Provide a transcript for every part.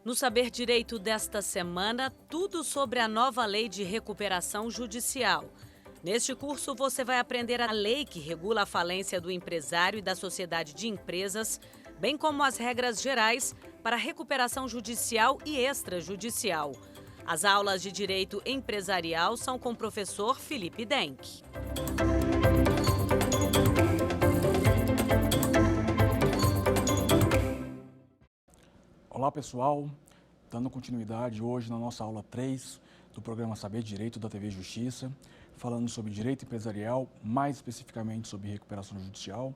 No Saber Direito desta semana, tudo sobre a nova lei de recuperação judicial. Neste curso, você vai aprender a lei que regula a falência do empresário e da sociedade de empresas, bem como as regras gerais para a recuperação judicial e extrajudicial. As aulas de Direito Empresarial são com o professor Felipe Denk. Olá pessoal, dando continuidade hoje na nossa aula 3 do programa Saber Direito da TV Justiça, falando sobre direito empresarial, mais especificamente sobre recuperação judicial.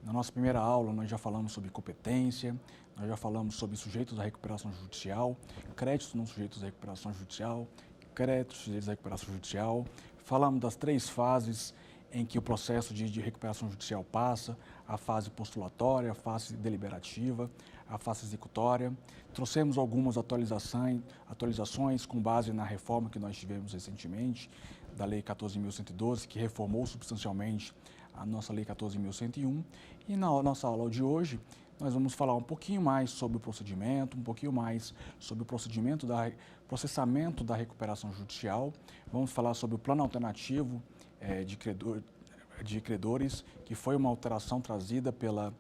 Na nossa primeira aula nós já falamos sobre competência, nós já falamos sobre sujeitos da recuperação judicial, créditos não sujeitos à recuperação judicial, créditos sujeitos à recuperação judicial, falamos das 3 fases em que o processo de recuperação judicial passa, a fase postulatória, a fase deliberativa, a fase executória. Trouxemos algumas atualizações com base na reforma que nós tivemos recentemente, da Lei 14.112, que reformou substancialmente a nossa Lei 14.101. E na nossa aula de hoje, nós vamos falar um pouquinho mais sobre o procedimento, um pouquinho mais sobre o processamento da recuperação judicial. Vamos falar sobre o plano alternativo de credores, que foi uma alteração trazida pela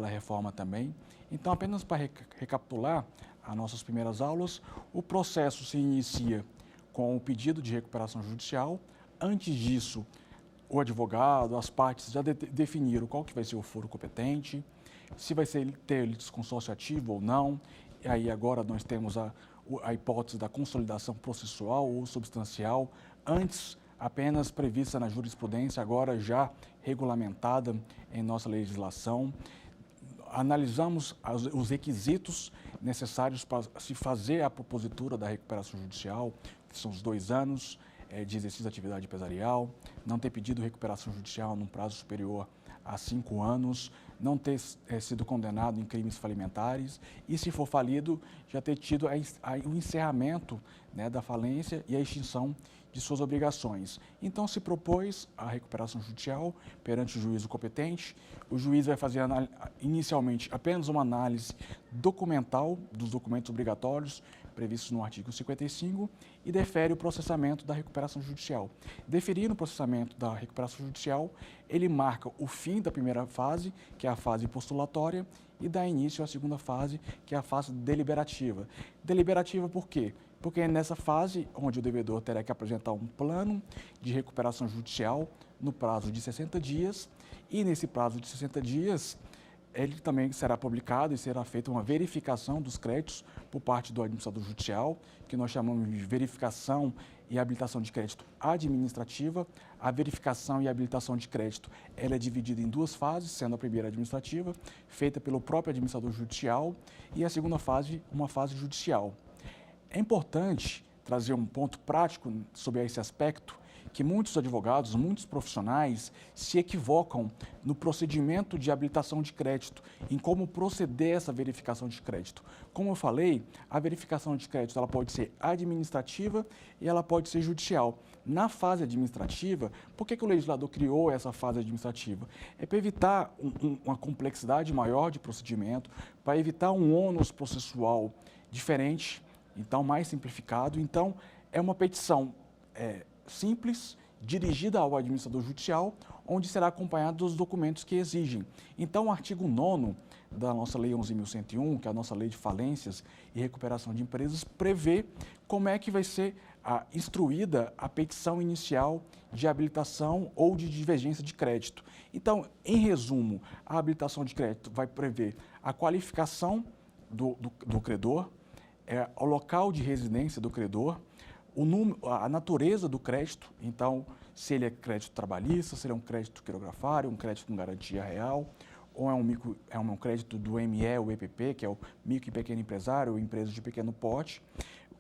reforma também. Então, apenas para recapitular as nossas primeiras aulas, o processo se inicia com o pedido de recuperação judicial. Antes disso, o advogado, as partes já definiram qual que vai ser o foro competente, se vai ter litisconsórcio ativo ou não. E aí agora nós temos a hipótese da consolidação processual ou substancial, antes apenas prevista na jurisprudência, agora já regulamentada em nossa legislação. Analisamos os requisitos necessários para se fazer a propositura da recuperação judicial, que são os 2 anos de exercício da atividade empresarial, não ter pedido recuperação judicial num prazo superior a 5 anos, não ter sido condenado em crimes falimentares e, se for falido, já ter tido o encerramento, né, da falência e a extinção de suas obrigações. Então, se propôs a recuperação judicial perante o juízo competente. O juiz vai fazer inicialmente apenas uma análise documental dos documentos obrigatórios previstos no artigo 55 e defere o processamento da recuperação judicial. Deferindo o processamento da recuperação judicial, ele marca o fim da primeira fase, que é a fase postulatória, e dá início à segunda fase, que é a fase deliberativa. Deliberativa por quê? Porque é nessa fase onde o devedor terá que apresentar um plano de recuperação judicial no prazo de 60 dias, e nesse prazo de 60 dias, ele também será publicado e será feita uma verificação dos créditos por parte do administrador judicial, que nós chamamos de verificação e habilitação de crédito administrativa. A verificação e habilitação de crédito ela é dividida em 2 fases, sendo a primeira administrativa, feita pelo próprio administrador judicial, e a segunda fase, uma fase judicial. É importante trazer um ponto prático sobre esse aspecto, que muitos advogados, muitos profissionais se equivocam no procedimento de habilitação de crédito, em como proceder essa verificação de crédito. Como eu falei, a verificação de crédito ela pode ser administrativa e ela pode ser judicial. Na fase administrativa, por que o legislador criou essa fase administrativa? É para evitar uma complexidade maior de procedimento, para evitar um ônus processual diferente, então mais simplificado. Então, é uma petição simples, dirigida ao administrador judicial, onde será acompanhado dos documentos que exigem. Então, o artigo 9º da nossa Lei 11.101, que é a nossa Lei de Falências e Recuperação de Empresas, prevê como é que vai ser instruída a petição inicial de habilitação ou de divergência de crédito. Então, em resumo, a habilitação de crédito vai prever a qualificação do credor, o local de residência do credor, a natureza do crédito, então, se ele é crédito trabalhista, se ele é um crédito quirografário, um crédito com garantia real, ou é um crédito do ME, o EPP, que é o micro e pequeno empresário, ou empresa de pequeno porte,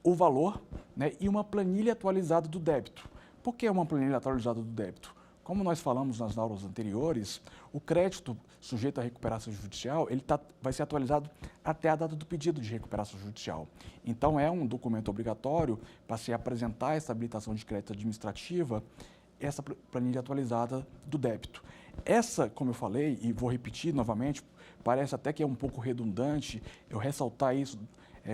o valor, né, e uma planilha atualizada do débito. Por que uma planilha atualizada do débito? Como nós falamos nas aulas anteriores, o crédito sujeito à recuperação judicial vai ser atualizado até a data do pedido de recuperação judicial. Então, é um documento obrigatório para se apresentar essa habilitação de crédito administrativa, essa planilha atualizada do débito. Essa, como eu falei, e vou repetir novamente, parece até que é um pouco redundante eu ressaltar isso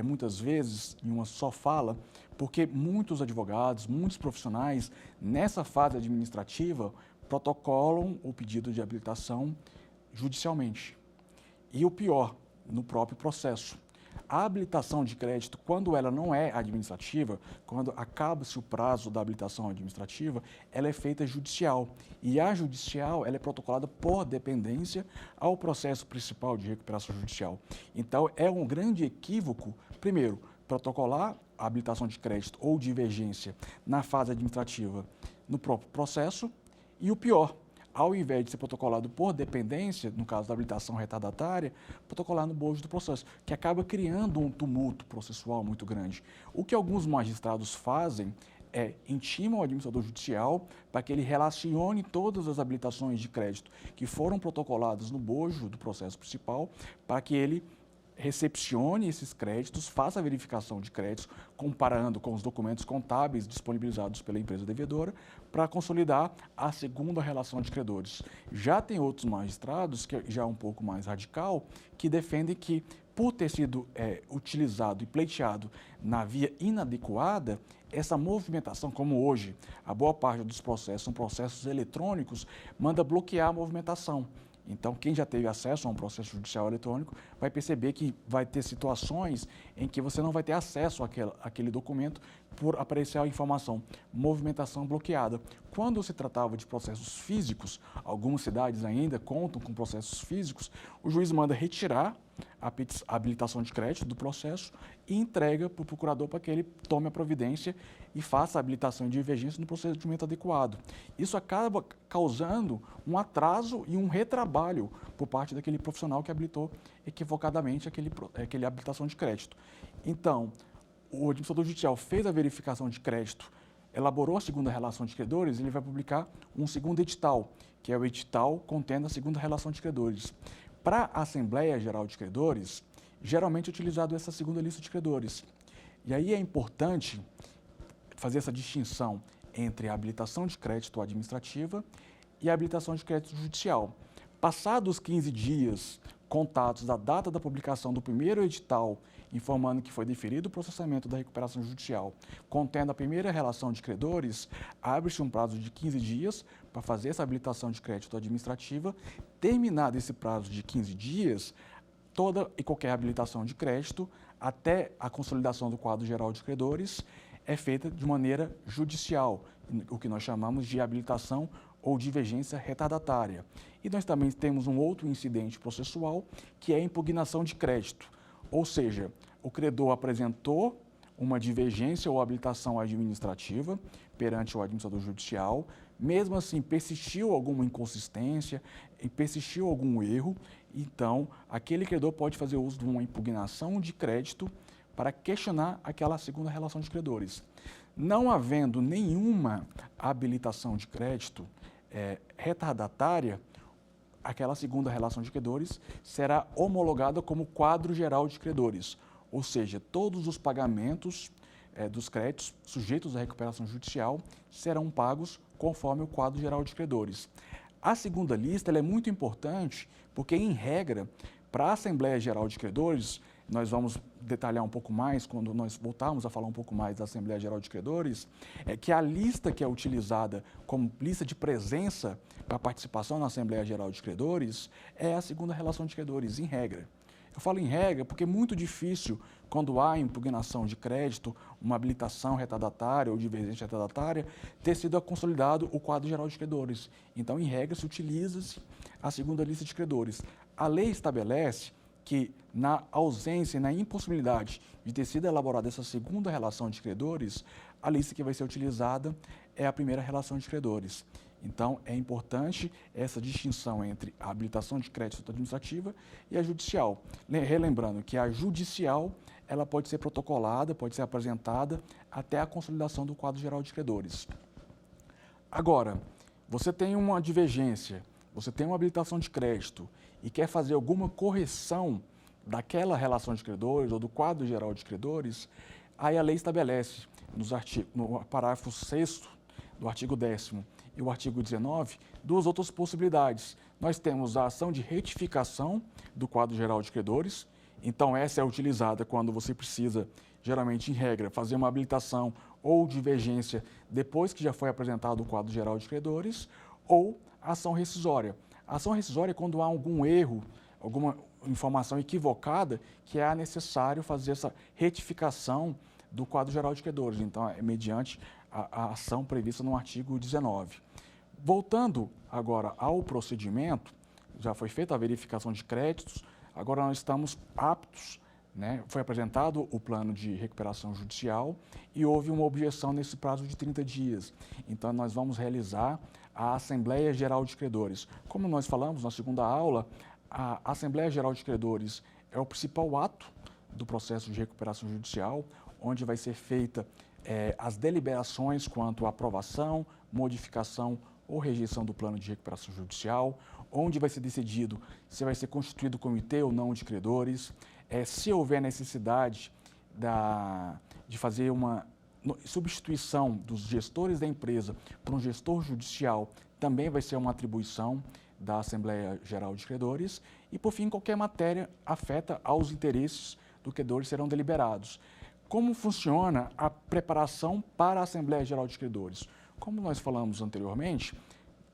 muitas vezes em uma só fala, porque muitos advogados, muitos profissionais, nessa fase administrativa, protocolam o pedido de habilitação judicialmente. E o pior, no próprio processo. A habilitação de crédito, quando ela não é administrativa, quando acaba-se o prazo da habilitação administrativa, ela é feita judicial. E a judicial, ela é protocolada por dependência ao processo principal de recuperação judicial. Então, é um grande equívoco, primeiro, protocolar a habilitação de crédito ou divergência na fase administrativa no próprio processo, e o pior, ao invés de ser protocolado por dependência, no caso da habilitação retardatária, protocolar no bojo do processo, que acaba criando um tumulto processual muito grande. O que alguns magistrados fazem é intimam o administrador judicial para que ele relacione todas as habilitações de crédito que foram protocoladas no bojo do processo principal, para que ele recepcione esses créditos, faça a verificação de créditos, comparando com os documentos contábeis disponibilizados pela empresa devedora, para consolidar a segunda relação de credores. Já tem outros magistrados, que já é um pouco mais radical, que defendem que, por ter sido utilizado e pleiteado na via inadequada, essa movimentação, como hoje a boa parte dos processos são processos eletrônicos, manda bloquear a movimentação. Então, quem já teve acesso a um processo judicial eletrônico vai perceber que vai ter situações em que você não vai ter acesso àquele documento por aparecer a informação movimentação bloqueada. Quando se tratava de processos físicos, algumas cidades ainda contam com processos físicos, o juiz manda retirar a habilitação de crédito do processo e entrega para o procurador para que ele tome a providência e faça a habilitação de divergência no procedimento adequado. Isso acaba causando um atraso e um retrabalho por parte daquele profissional que habilitou equivocadamente aquele habilitação de crédito. Então, o administrador judicial fez a verificação de crédito, elaborou a segunda relação de credores, ele vai publicar um segundo edital, que é o edital contendo a segunda relação de credores. Para a Assembleia Geral de Credores, geralmente é utilizado essa segunda lista de credores. E aí é importante fazer essa distinção entre a habilitação de crédito administrativa e a habilitação de crédito judicial. Passados 15 dias contados da data da publicação do primeiro edital, informando que foi deferido o processamento da recuperação judicial, contendo a primeira relação de credores, abre-se um prazo de 15 dias para fazer essa habilitação de crédito administrativa. Terminado esse prazo de 15 dias, toda e qualquer habilitação de crédito, até a consolidação do quadro geral de credores, é feita de maneira judicial, o que nós chamamos de habilitação ou divergência retardatária. E nós também temos um outro incidente processual, que é a impugnação de crédito. Ou seja, o credor apresentou uma divergência ou habilitação administrativa perante o administrador judicial, mesmo assim persistiu alguma inconsistência e persistiu algum erro, então aquele credor pode fazer uso de uma impugnação de crédito para questionar aquela segunda relação de credores. Não havendo nenhuma habilitação de crédito retardatária, aquela segunda relação de credores será homologada como quadro geral de credores, ou seja, todos os pagamentos dos créditos sujeitos à recuperação judicial serão pagos conforme o quadro geral de credores. A segunda lista ela é muito importante porque, em regra, para a Assembleia Geral de Credores, nós vamos detalhar um pouco mais quando nós voltarmos a falar um pouco mais da Assembleia Geral de Credores, é que a lista que é utilizada como lista de presença para participação na Assembleia Geral de Credores é a segunda relação de credores, em regra. Eu falo em regra porque é muito difícil, quando há impugnação de crédito, uma habilitação retardatária ou divergência retardatária, ter sido consolidado o quadro geral de credores. Então, em regra, se utiliza-se a segunda lista de credores. A lei estabelece que, na ausência e na impossibilidade de ter sido elaborada essa segunda relação de credores, a lista que vai ser utilizada é a primeira relação de credores. Então, é importante essa distinção entre a habilitação de crédito administrativa e a judicial. Relembrando que a judicial ela pode ser protocolada, pode ser apresentada até a consolidação do quadro geral de credores. Agora, você tem uma divergência, você tem uma habilitação de crédito e quer fazer alguma correção daquela relação de credores ou do quadro geral de credores, aí a lei estabelece no parágrafo 6º do artigo 10º e o artigo 19, duas outras possibilidades. Nós temos a ação de retificação do quadro geral de credores. Então, essa é utilizada quando você precisa, geralmente em regra, fazer uma habilitação ou divergência depois que já foi apresentado o quadro geral de credores, ou a ação rescisória. A ação rescisória é quando há algum erro, alguma informação equivocada, que é necessário fazer essa retificação do quadro geral de credores. Então, é mediante a ação prevista no artigo 19. Voltando agora ao procedimento, já foi feita a verificação de créditos, agora nós estamos aptos, né? Foi apresentado o plano de recuperação judicial e houve uma objeção nesse prazo de 30 dias. Então, nós vamos realizar a Assembleia Geral de Credores. Como nós falamos na segunda aula, a Assembleia Geral de Credores é o principal ato do processo de recuperação judicial, onde vai ser feita as deliberações quanto à aprovação, modificação ou rejeição do plano de recuperação judicial, onde vai ser decidido se vai ser constituído comitê ou não de credores, se houver necessidade de fazer uma substituição dos gestores da empresa por um gestor judicial, também vai ser uma atribuição da Assembleia Geral de Credores. E, por fim, qualquer matéria afeta aos interesses do credor serão deliberados. Como funciona a preparação para a Assembleia Geral de Credores? Como nós falamos anteriormente,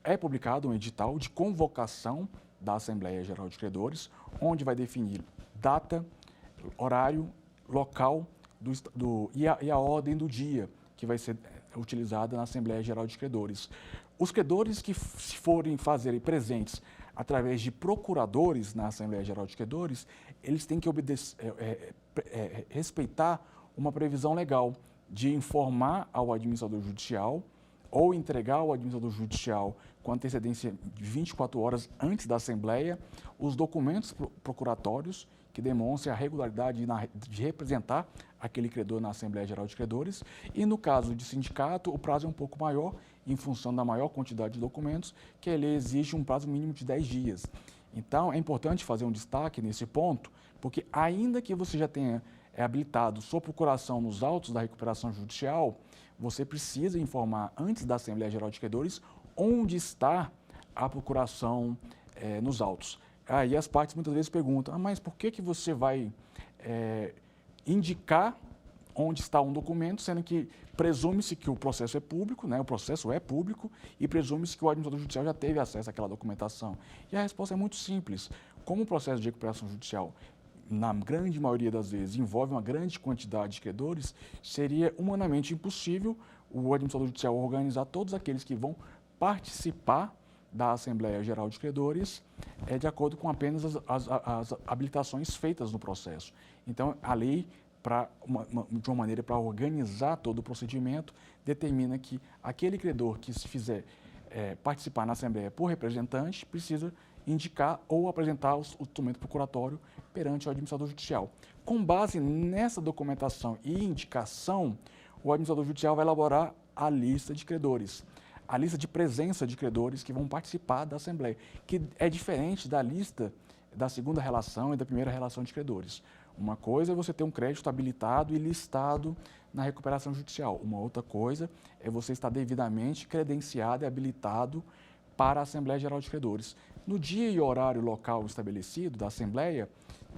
é publicado um edital de convocação da Assembleia Geral de Credores, onde vai definir data, horário, local e a ordem do dia que vai ser utilizada na Assembleia Geral de Credores. Os credores que forem fazer presentes através de procuradores na Assembleia Geral de Credores, eles têm que respeitar uma previsão legal de informar ao administrador judicial ou entregar ao administrador judicial com antecedência de 24 horas antes da Assembleia os documentos procuratórios que demonstrem a regularidade de representar aquele credor na Assembleia Geral de Credores. E no caso de sindicato, o prazo é um pouco maior, em função da maior quantidade de documentos, que ele exige um prazo mínimo de 10 dias. Então, é importante fazer um destaque nesse ponto, porque ainda que você já tenha habilitado sua procuração nos autos da recuperação judicial, você precisa informar antes da Assembleia Geral de Credores onde está a procuração nos autos. Aí as partes muitas vezes perguntam, mas por que você vai indicar onde está um documento, sendo que presume-se que o processo é público, né? O processo é público e presume-se que o administrador judicial já teve acesso àquela documentação. E a resposta é muito simples. Como o processo de recuperação judicial, na grande maioria das vezes, envolve uma grande quantidade de credores, seria humanamente impossível o administrador judicial organizar todos aqueles que vão participar da Assembleia Geral de Credores de acordo com apenas as habilitações feitas no processo. Então, a lei, de uma maneira para organizar todo o procedimento, determina que aquele credor que se fizer participar na Assembleia por representante precisa indicar ou apresentar o documento procuratório perante o administrador judicial. Com base nessa documentação e indicação, o administrador judicial vai elaborar a lista de credores, a lista de presença de credores que vão participar da Assembleia, que é diferente da lista da segunda relação e da primeira relação de credores. Uma coisa é você ter um crédito habilitado e listado na recuperação judicial. Uma outra coisa é você estar devidamente credenciado e habilitado para a Assembleia Geral de Credores. No dia e horário local estabelecido da Assembleia,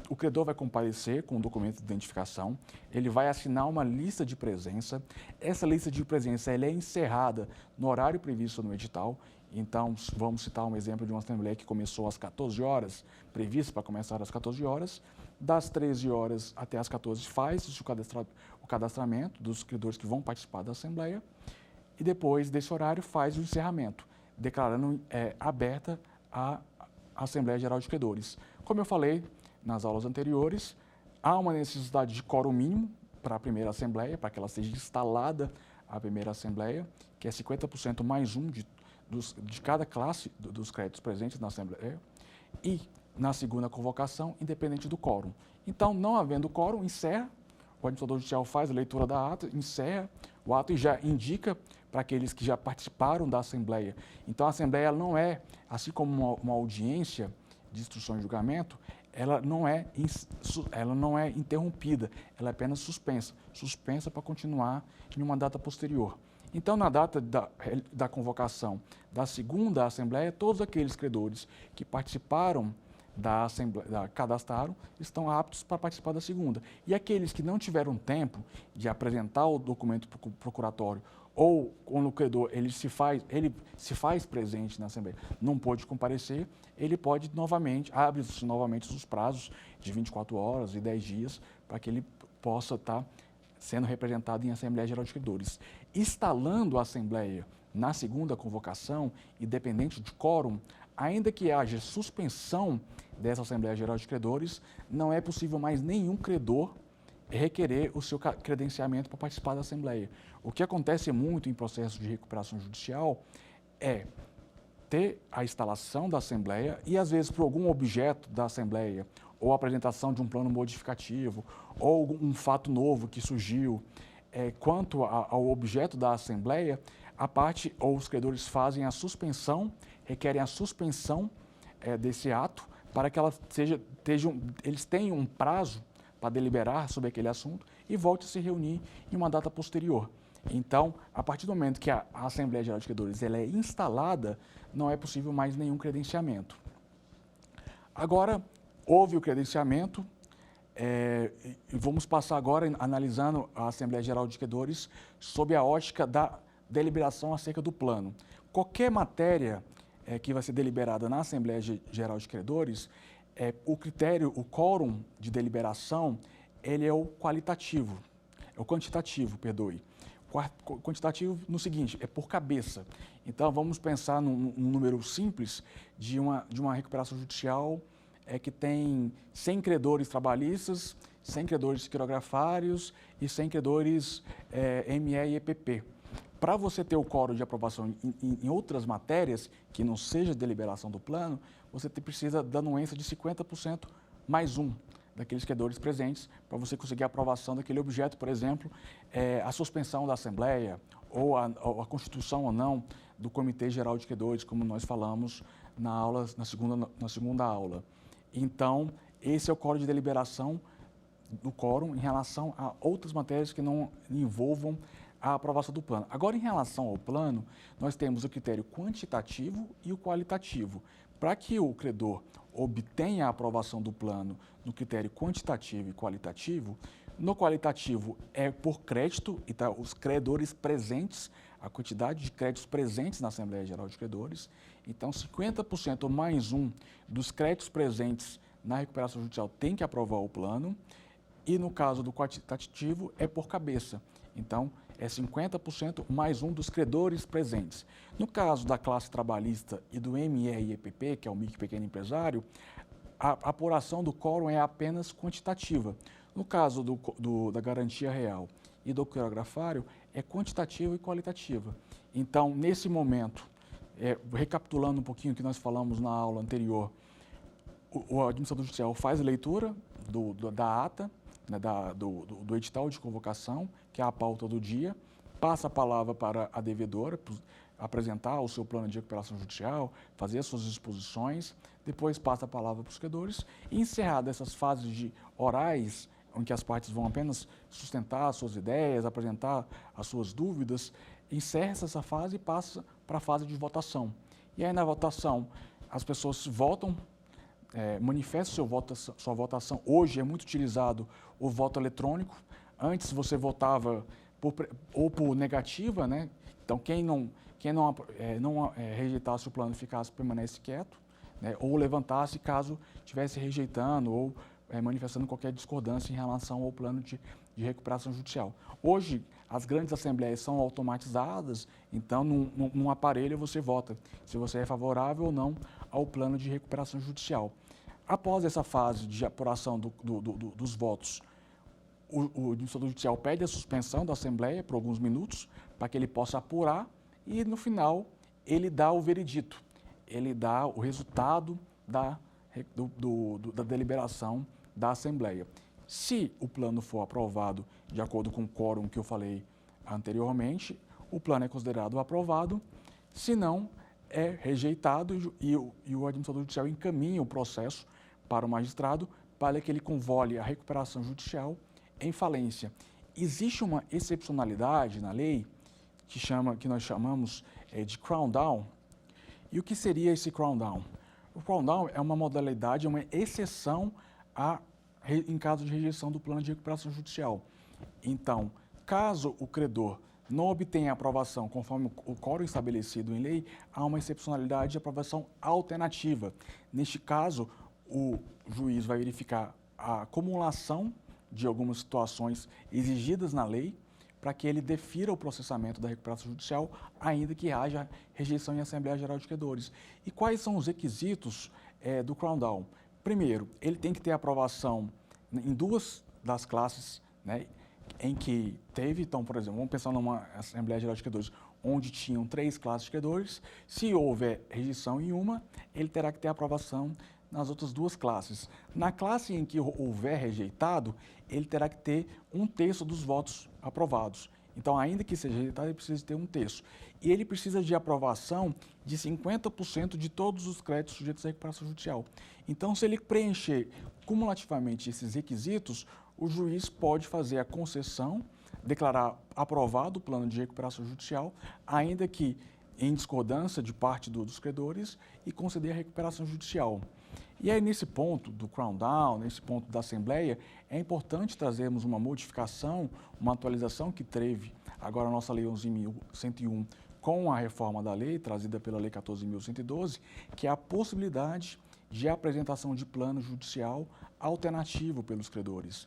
o credor vai comparecer com um documento de identificação, ele vai assinar uma lista de presença. Essa lista de presença ela é encerrada no horário previsto no edital. Então, vamos citar um exemplo de uma Assembleia que começou às 14 horas, prevista para começar às 14 horas. Das 13 horas até às 14 faz-se o cadastramento dos credores que vão participar da Assembleia e depois desse horário faz o encerramento, declarando aberta a Assembleia Geral de Credores. Como eu falei nas aulas anteriores, há uma necessidade de quórum mínimo para a primeira Assembleia, para que ela seja instalada a primeira Assembleia, que é 50% mais um de cada classe dos créditos presentes na Assembleia, e na segunda convocação, independente do quórum. Então, não havendo quórum, encerra, o administrador judicial faz a leitura da ata, encerra o ato e já indica para aqueles que já participaram da Assembleia. Então, a Assembleia não é, assim como uma audiência de instrução e julgamento, ela não é interrompida, ela é apenas suspensa para continuar em uma data posterior. Então, na data da convocação da segunda Assembleia, todos aqueles credores que participaram da Assembleia, cadastraram, estão aptos para participar da segunda. E aqueles que não tiveram tempo de apresentar o documento procuratório ou quando o credor ele se faz presente na Assembleia, não pôde comparecer, ele pode novamente, abre-se novamente os prazos de 24 horas e 10 dias para que ele possa estar sendo representado em Assembleia Geral de Credores. Instalando a Assembleia na segunda convocação, independente de quórum, ainda que haja suspensão dessa Assembleia Geral de Credores, não é possível mais nenhum credor requerer o seu credenciamento para participar da Assembleia. O que acontece muito em processos de recuperação judicial é ter a instalação da Assembleia e, às vezes, por algum objeto da Assembleia, ou a apresentação de um plano modificativo, ou um fato novo que surgiu, quanto ao objeto da Assembleia, a parte ou os credores fazem a suspensão, requerem a suspensão desse ato, para que eles tenham um prazo para deliberar sobre aquele assunto e volte a se reunir em uma data posterior. Então, a partir do momento que a Assembleia Geral de Credores ela é instalada, não é possível mais nenhum credenciamento. Agora, houve o credenciamento, vamos passar agora analisando a Assembleia Geral de Credores sob a ótica da deliberação acerca do plano. Qualquer matéria que vai ser deliberada na Assembleia Geral de Credores, o quórum de deliberação, ele é o qualitativo, é o quantitativo, perdoe. Quantitativo no seguinte, é por cabeça. Então, vamos pensar num número simples de uma recuperação judicial que tem 100 credores trabalhistas, 100 credores quirografários e 100 credores ME e EPP. Para você ter o quórum de aprovação em outras matérias, que não seja deliberação do plano, você precisa da anuência de 50% mais um daqueles credores presentes para você conseguir a aprovação daquele objeto, por exemplo, a suspensão da Assembleia ou a constituição ou não do Comitê Geral de Credores, como nós falamos na segunda aula. Então, esse é o quórum de deliberação do quórum em relação a outras matérias que não envolvam a aprovação do plano. Agora, em relação ao plano, nós temos o critério quantitativo e o qualitativo. Para que o credor obtenha a aprovação do plano no critério quantitativo e qualitativo, no qualitativo é por crédito, então os credores presentes, a quantidade de créditos presentes na Assembleia Geral de Credores. Então, 50% mais um dos créditos presentes na recuperação judicial tem que aprovar o plano. E no caso do quantitativo é por cabeça. Então, é 50% mais um dos credores presentes. No caso da classe trabalhista e do ME e EPP, que é o micro e pequeno empresário, a apuração do quórum é apenas quantitativa. No caso da garantia real e do quirografário, é quantitativa e qualitativa. Então, nesse momento, recapitulando um pouquinho o que nós falamos na aula anterior, o administrador judicial faz a leitura da ata, né, do edital de convocação, que é a pauta do dia, passa a palavra para a devedora, apresentar o seu plano de recuperação judicial, fazer as suas exposições, depois passa a palavra para os credores e, encerrada essas fases de orais, em que as partes vão apenas sustentar as suas ideias, apresentar as suas dúvidas, encerra-se essa fase e passa para a fase de votação. E aí, na votação, as pessoas votam, manifestam sua votação. Hoje é muito utilizado o voto eletrônico. Antes você votava por negativa, né? Então quem não rejeitasse o plano permanece quieto, né? Ou levantasse caso estivesse rejeitando ou manifestando qualquer discordância em relação ao plano de recuperação judicial. Hoje as grandes assembleias são automatizadas, então num aparelho você vota se você é favorável ou não ao plano de recuperação judicial. Após essa fase de apuração dos votos, o administrador judicial pede a suspensão da Assembleia por alguns minutos para que ele possa apurar e, no final, ele dá o veredito, ele dá o resultado da deliberação da Assembleia. Se o plano for aprovado de acordo com o quórum que eu falei anteriormente, o plano é considerado aprovado, se não, é rejeitado e o administrador judicial encaminha o processo para o magistrado para que ele convole a recuperação judicial em falência. Existe uma excepcionalidade na lei que nós chamamos de crown down. E o que seria esse crown down? O crown down é uma modalidade, é uma exceção em caso de rejeição do plano de recuperação judicial. Então, caso o credor não obtenha aprovação conforme o quórum estabelecido em lei, há uma excepcionalidade de aprovação alternativa. Neste caso, o juiz vai verificar a acumulação de algumas situações exigidas na lei para que ele defira o processamento da recuperação judicial, ainda que haja rejeição em Assembleia Geral de Credores. E quais são os requisitos do crown down? Primeiro, ele tem que ter aprovação em duas das classes, né, em que teve. Então, por exemplo, vamos pensar numa Assembleia Geral de Credores onde tinham 3 classes de credores. Se houver rejeição em uma, ele terá que ter aprovação nas outras 2 classes. Na classe em que houver rejeitado, ele terá que ter 1/3 dos votos aprovados. Então, ainda que seja rejeitado, ele precisa ter 1/3. E ele precisa de aprovação de 50% de todos os créditos sujeitos à recuperação judicial. Então, se ele preencher cumulativamente esses requisitos, o juiz pode fazer a concessão, declarar aprovado o plano de recuperação judicial, ainda que em discordância de parte dos credores, e conceder a recuperação judicial. E aí, nesse ponto do crown down, nesse ponto da Assembleia, é importante trazermos uma modificação, uma atualização que teve agora a nossa Lei 11.101 com a reforma da lei, trazida pela Lei 14.112, que é a possibilidade de apresentação de plano judicial alternativo pelos credores.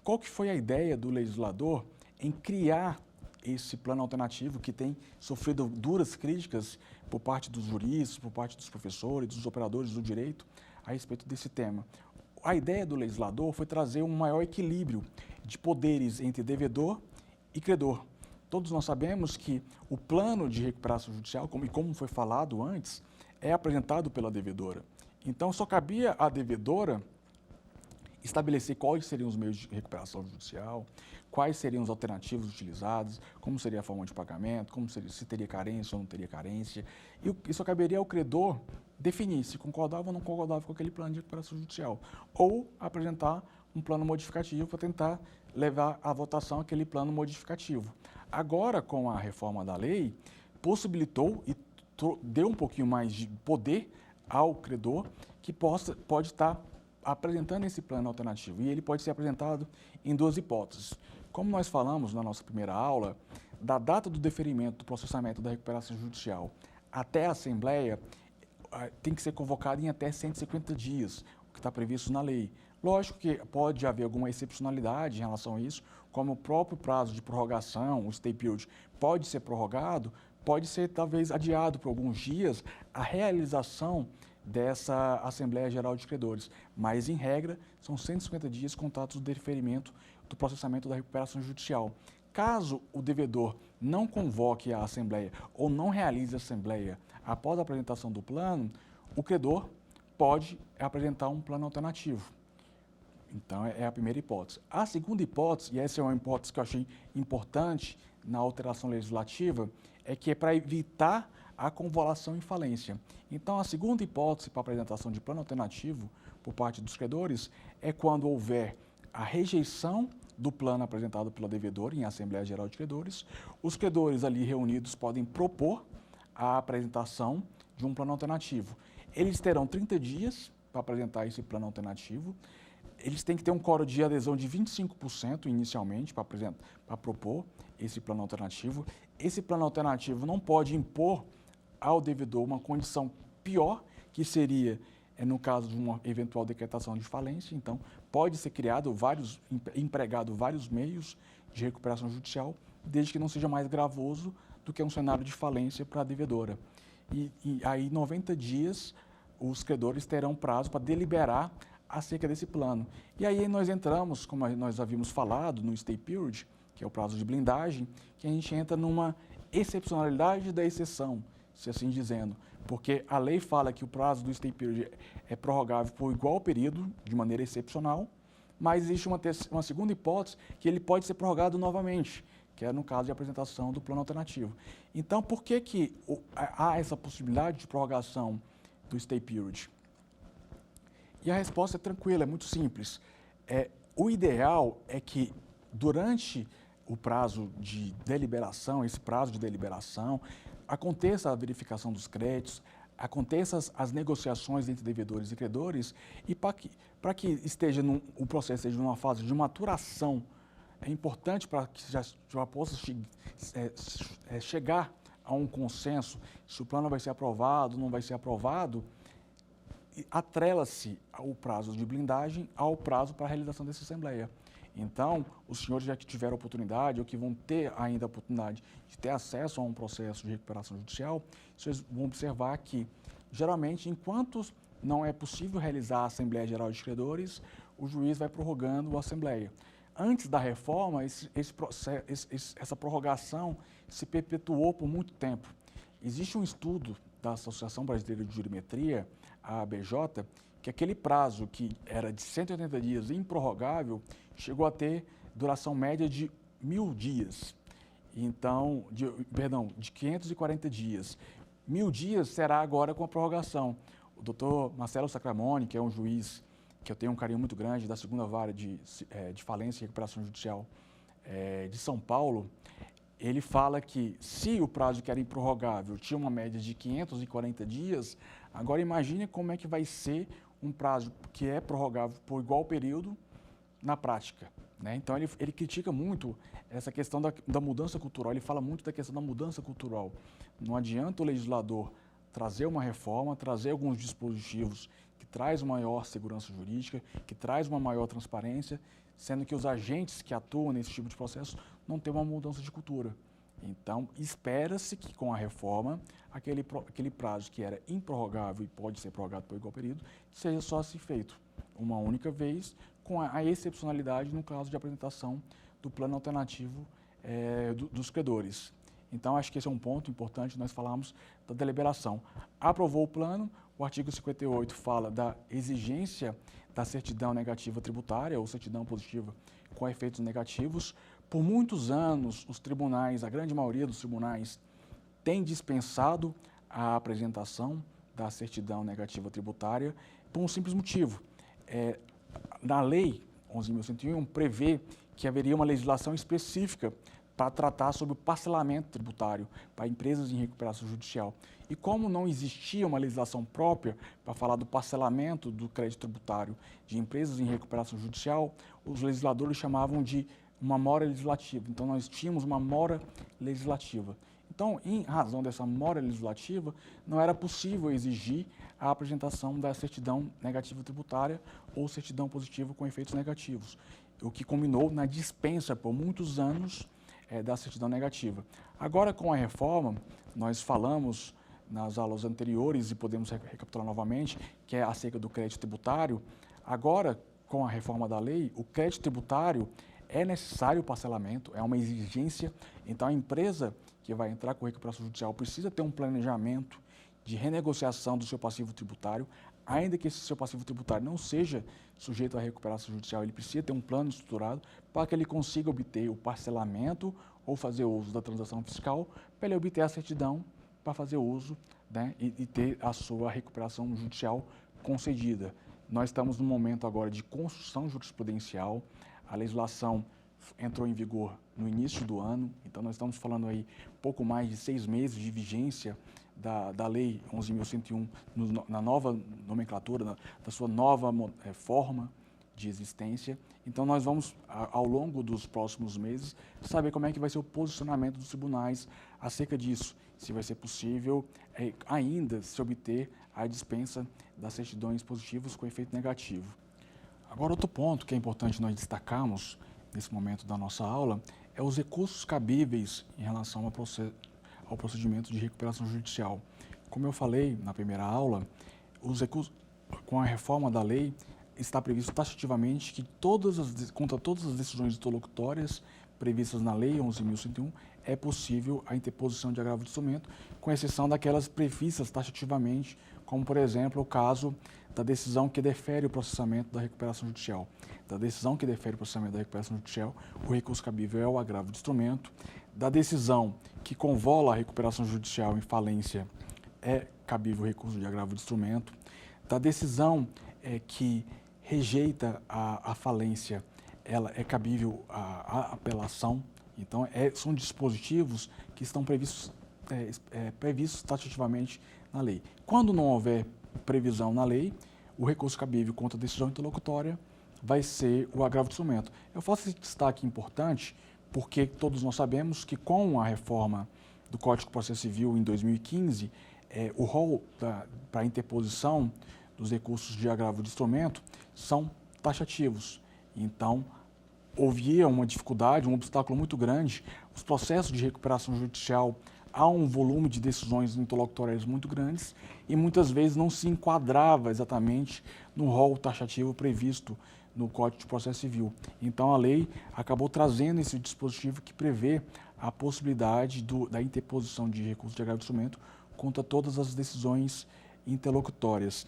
Qual que foi a ideia do legislador em criar esse plano alternativo que tem sofrido duras críticas por parte dos juristas, por parte dos professores, dos operadores do direito a respeito desse tema? A ideia do legislador foi trazer um maior equilíbrio de poderes entre devedor e credor. Todos nós sabemos que o plano de recuperação judicial, como foi falado antes, é apresentado pela devedora. Então, só cabia à devedora estabelecer quais seriam os meios de recuperação judicial, quais seriam os alternativos utilizados, como seria a forma de pagamento, se teria carência ou não teria carência. E só caberia ao credor definir se concordava ou não concordava com aquele plano de recuperação judicial, ou apresentar um plano modificativo para tentar levar à votação aquele plano modificativo. Agora, com a reforma da lei, possibilitou e deu um pouquinho mais de poder ao credor que pode estar apresentando esse plano alternativo, e ele pode ser apresentado em 2 hipóteses. Como nós falamos na nossa primeira aula, da data do deferimento do processamento da recuperação judicial até a Assembleia, tem que ser convocado em até 150 dias, o que está previsto na lei. Lógico que pode haver alguma excepcionalidade em relação a isso, como o próprio prazo de prorrogação, o stay period, pode ser prorrogado, pode ser talvez adiado por alguns dias a realização dessa Assembleia Geral de Credores, mas, em regra, são 150 dias contados do deferimento do processamento da recuperação judicial. Caso o devedor não convoque a Assembleia ou não realize a Assembleia após a apresentação do plano, o credor pode apresentar um plano alternativo. Então, é a primeira hipótese. A segunda hipótese, e essa é uma hipótese que eu achei importante na alteração legislativa, é que é para evitar a convolução em falência. Então, a segunda hipótese para a apresentação de plano alternativo por parte dos credores é quando houver a rejeição do plano apresentado pela devedora em Assembleia Geral de Credores. Os credores ali reunidos podem propor a apresentação de um plano alternativo. Eles terão 30 dias para apresentar esse plano alternativo. Eles têm que ter um quórum de adesão de 25% inicialmente para propor esse plano alternativo. Esse plano alternativo não pode impor ao devedor uma condição pior, que seria, no caso de uma eventual decretação de falência. Então, pode ser empregado vários meios de recuperação judicial, desde que não seja mais gravoso do que um cenário de falência para a devedora. E aí, 90 dias, os credores terão prazo para deliberar acerca desse plano. E aí nós entramos, como nós havíamos falado, no stay period, que é o prazo de blindagem, que a gente entra numa excepcionalidade da exceção, se assim dizendo, porque a lei fala que o prazo do stay period é prorrogável por igual período, de maneira excepcional, mas existe uma segunda hipótese que ele pode ser prorrogado novamente, que é no caso de apresentação do plano alternativo. Então, por que há essa possibilidade de prorrogação do stay period? E a resposta é tranquila, é muito simples. O ideal é que, durante o prazo de deliberação, esse prazo de deliberação, aconteça a verificação dos créditos, aconteçam as negociações entre devedores e credores, e para que o processo esteja numa fase de maturação, é importante para que já possa chegar a um consenso se o plano vai ser aprovado, não vai ser aprovado, atrela-se o prazo de blindagem ao prazo para a realização dessa assembleia. Então, os senhores já que tiveram oportunidade ou que vão ter ainda a oportunidade de ter acesso a um processo de recuperação judicial, vocês vão observar que, geralmente, enquanto não é possível realizar a Assembleia Geral de Credores, o juiz vai prorrogando a Assembleia. Antes da reforma, essa prorrogação se perpetuou por muito tempo. Existe um estudo da Associação Brasileira de Jurimetria, a ABJ, que aquele prazo que era de 180 dias improrrogável chegou a ter duração média de 1.000 dias. Então, de 540 dias. 1.000 dias será agora com a prorrogação. O doutor Marcelo Sacramone, que é um juiz que eu tenho um carinho muito grande, da segunda vara de falência e recuperação judicial de São Paulo, ele fala que se o prazo que era improrrogável tinha uma média de 540 dias, agora imagine como é que vai ser um prazo que é prorrogável por igual período na prática, né? Então ele critica muito essa questão da mudança cultural, ele fala muito da questão da mudança cultural. Não adianta o legislador trazer uma reforma, trazer alguns dispositivos que traz uma maior segurança jurídica, que traz uma maior transparência, sendo que os agentes que atuam nesse tipo de processo não têm uma mudança de cultura. Então, espera-se que com a reforma, aquele prazo que era improrrogável e pode ser prorrogado por igual período, seja só se feito uma única vez, com a excepcionalidade no caso de apresentação do plano alternativo dos credores. Então, acho que esse é um ponto importante, nós falamos da deliberação. Aprovou o plano, o artigo 58 fala da exigência da certidão negativa tributária ou certidão positiva com efeitos negativos. Por muitos anos, os tribunais, a grande maioria dos tribunais, tem dispensado a apresentação da certidão negativa tributária por um simples motivo. Na lei 11.101 prevê que haveria uma legislação específica para tratar sobre o parcelamento tributário para empresas em recuperação judicial. E como não existia uma legislação própria para falar do parcelamento do crédito tributário de empresas em recuperação judicial, os legisladores chamavam de uma mora legislativa. Então, nós tínhamos uma mora legislativa. Então, em razão dessa mora legislativa, não era possível exigir a apresentação da certidão negativa tributária ou certidão positiva com efeitos negativos, o que culminou na dispensa por muitos anos da certidão negativa. Agora, com a reforma, nós falamos nas aulas anteriores e podemos recapitular novamente, que é acerca do crédito tributário. Agora, com a reforma da lei, o crédito tributário é necessário o parcelamento, é uma exigência. Então, a empresa que vai entrar com recuperação judicial precisa ter um planejamento de renegociação do seu passivo tributário, ainda que esse seu passivo tributário não seja sujeito à recuperação judicial, ele precisa ter um plano estruturado para que ele consiga obter o parcelamento ou fazer uso da transação fiscal, para ele obter a certidão para fazer uso, né, e ter a sua recuperação judicial concedida. Nós estamos num momento agora de construção jurisprudencial, a legislação entrou em vigor no início do ano, então nós estamos falando aí pouco mais de 6 meses de vigência da Lei 11.101 na nova nomenclatura, da sua nova forma de existência. Então, nós vamos, ao longo dos próximos meses, saber como é que vai ser o posicionamento dos tribunais acerca disso, se vai ser possível ainda se obter a dispensa das certidões positivas com efeito negativo. Agora, outro ponto que é importante nós destacarmos nesse momento da nossa aula é os recursos cabíveis em relação ao procedimento de recuperação judicial. Como eu falei na primeira aula, os recursos, com a reforma da lei, está previsto taxativamente que contra todas as decisões interlocutórias previstas na Lei 11.101, é possível a interposição de agravo de instrumento, com exceção daquelas previstas taxativamente, como, por exemplo, o caso da decisão que defere o processamento da recuperação judicial. Da decisão que defere o processamento da recuperação judicial, o recurso cabível é o agravo de instrumento. Da decisão que convola a recuperação judicial em falência, é cabível o recurso de agravo de instrumento. Da decisão que rejeita a falência, ela é cabível a apelação Então, são dispositivos que estão previstos taxativamente na lei. Quando não houver previsão na lei, o recurso cabível contra a decisão interlocutória vai ser o agravo de instrumento. Eu faço esse destaque importante porque todos nós sabemos que com a reforma do Código de Processo Civil em 2015, o rol para interposição dos recursos de agravo de instrumento são taxativos. Então, havia uma dificuldade, um obstáculo muito grande. Os processos de recuperação judicial, há um volume de decisões interlocutórias muito grandes e muitas vezes não se enquadrava exatamente no rol taxativo previsto no Código de Processo Civil. Então, a lei acabou trazendo esse dispositivo que prevê a possibilidade da interposição de recursos de agravo de instrumento contra todas as decisões interlocutórias.